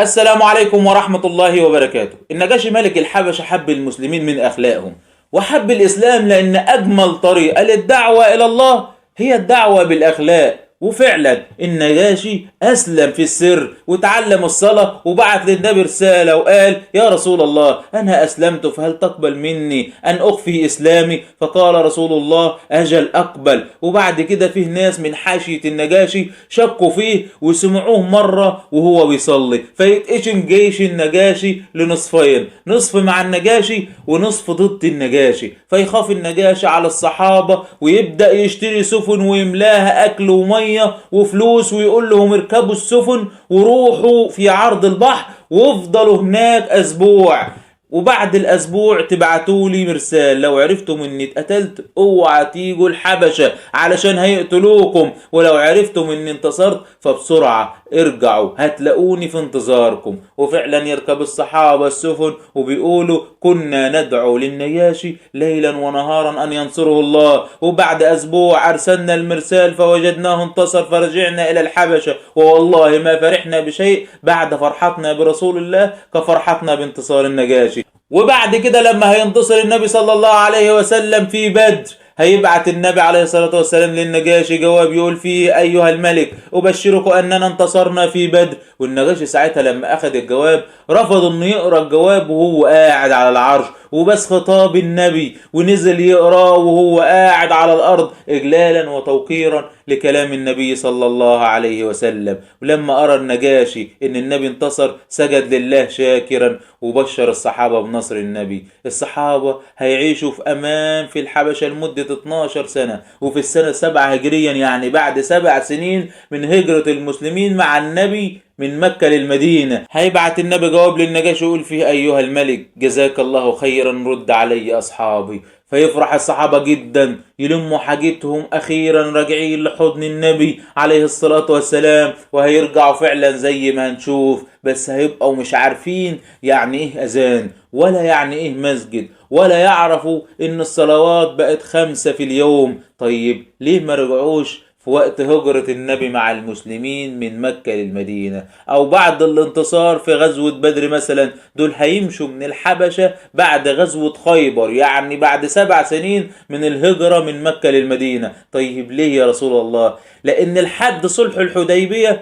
السلام عليكم ورحمة الله وبركاته. النجاشي ملك الحبشة حب المسلمين من أخلاقهم، وحب الإسلام لأن أجمل طريقة للدعوة إلى الله هي الدعوة بالأخلاق. وفعلا النجاشي أسلم في السر وتعلم الصلاة وبعت للنبي رسالة وقال: يا رسول الله، أنا أسلمت، فهل تقبل مني أن أخفي إسلامي؟ فقال رسول الله: أجل أقبل. وبعد كده فيه ناس من حاشية النجاشي شكوا فيه وسمعوه مرة وهو بيصلي، فيتقسم جيش النجاشي لنصفين، نصف مع النجاشي ونصف ضد النجاشي. فيخاف النجاشي على الصحابة ويبدأ يشتري سفن ويملاها أكل ومية وفلوس، ويقول لهم: اركبوا السفن وروحوا في عرض البحر وافضلوا هناك أسبوع، وبعد الأسبوع تبعتولي مرسال، لو عرفتم إني اتقتلت اوعى تيجوا الحبشة علشان هيقتلوكم، ولو عرفتم إني انتصرت فبسرعة ارجعوا هتلاقوني في انتظاركم. وفعلا يركب الصحابة السفن وبيقولوا: كنا ندعو للنجاشي ليلا ونهارا أن ينصره الله، وبعد أسبوع أرسلنا المرسال فوجدناه انتصر فرجعنا إلى الحبشة، والله ما فرحنا بشيء بعد فرحتنا برسول الله كفرحتنا بانتصار النجاشي. وبعد كده لما هينتصر النبي صلى الله عليه وسلم في بدر، هيبعت النبي عليه الصلاة والسلام للنجاشي جواب يقول فيه: أيها الملك، أبشرك أننا انتصرنا في بدر. والنجاشي ساعتها لما أخذ الجواب رفض أنه يقرأ الجواب وهو قاعد على العرش، وبس خطاب النبي ونزل يقرأه وهو قاعد على الأرض إجلالا وتوقيرا لكلام النبي صلى الله عليه وسلم. ولما أرى النجاشي إن النبي انتصر سجد لله شاكرا وبشر الصحابة بنصر النبي. الصحابة هيعيشوا في أمان في الحبشة لمدة 12 سنة، وفي السنة 7 هجريا يعني بعد 7 سنين من هجرة المسلمين مع النبي من مكة للمدينة، هيبعت النبي جواب للنجاشي يقول فيه: أيها الملك، جزاك الله خيرا، رد علي أصحابي. فيفرح الصحابة جدا، يلموا حاجتهم، أخيرا راجعين لحضن النبي عليه الصلاة والسلام. وهيرجعوا فعلا زي ما هنشوف، بس هيبقوا مش عارفين يعني إيه أذان، ولا يعني إيه مسجد، ولا يعرفوا إن الصلوات بقت 5 في اليوم. طيب ليه ما رجعوش في وقت هجرة النبي مع المسلمين من مكة للمدينة، أو بعد الانتصار في غزوة بدر مثلا؟ دول هيمشوا من الحبشة بعد غزوة خيبر، يعني بعد 7 سنين من الهجرة من مكة للمدينة. طيب ليه يا رسول الله؟ لأن لحد صلح الحديبية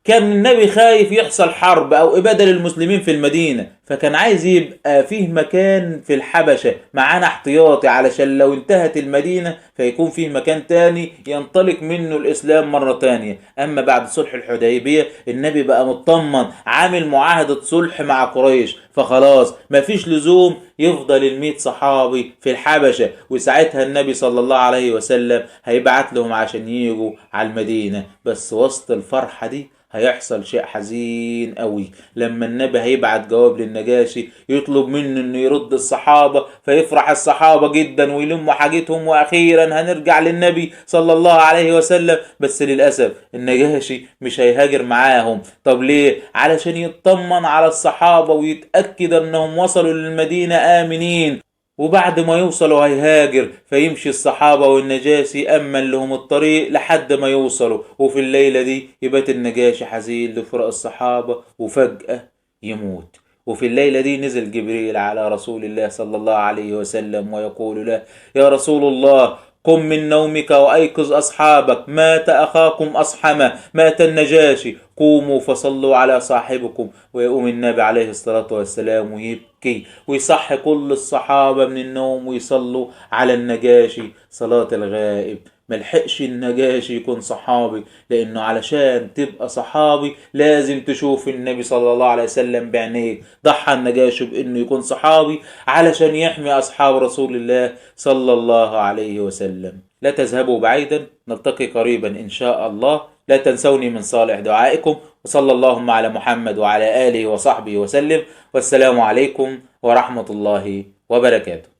كان النبي خايف يحصل حرب أو إبادة للمسلمين في المدينة، فكان عايز يبقى فيه مكان في الحبشة معانا احتياطي علشان لو انتهت المدينة فيكون فيه مكان تاني ينطلق منه الإسلام مرة تانية. أما بعد صلح الحديبية النبي بقى مطمن، عامل معاهدة صلح مع قريش، فخلاص مفيش لزوم يفضل 100 صحابي في الحبشة. وساعتها النبي صلى الله عليه وسلم هيبعت لهم عشان ييجوا على المدينة. بس وسط الفرحة دي هيحصل شيء حزين قوي، لما النبي هيبعت جواب للنجاشي يطلب منه انه يرد الصحابة، فيفرح الصحابة جدا ويلموا حاجتهم واخيرا هنرجع للنبي صلى الله عليه وسلم. بس للأسف النجاشي مش هيهاجر معاهم. طب ليه؟ علشان يطمن على الصحابة ويتأكد انهم وصلوا للمدينة آمنين، وبعد ما يوصلوا هيهاجر. فيمشي الصحابة والنجاشي أمن لهم الطريق لحد ما يوصلوا. وفي الليلة دي يبات النجاشي حزين لفراق الصحابة وفجأة يموت. وفي الليلة دي نزل جبريل على رسول الله صلى الله عليه وسلم ويقول له: يا رسول الله، قم من نومك وأيقظ أصحابك، مات أخاكم أصحمة، مات النجاشي، قوموا فصلوا على صاحبكم. ويقوم النبي عليه الصلاة والسلام ويبكي ويصحي كل الصحابة من النوم ويصلوا على النجاشي صلاة الغائب. ملحقش النجاشي يكون صحابي، لأنه علشان تبقى صحابي لازم تشوف النبي صلى الله عليه وسلم بعينيك. ضحى النجاشي بأنه يكون صحابي علشان يحمي أصحاب رسول الله صلى الله عليه وسلم. لا تذهبوا بعيدا، نلتقي قريبا إن شاء الله. لا تنسوني من صالح دعائكم، وصلى اللهم على محمد وعلى آله وصحبه وسلم، والسلام عليكم ورحمة الله وبركاته.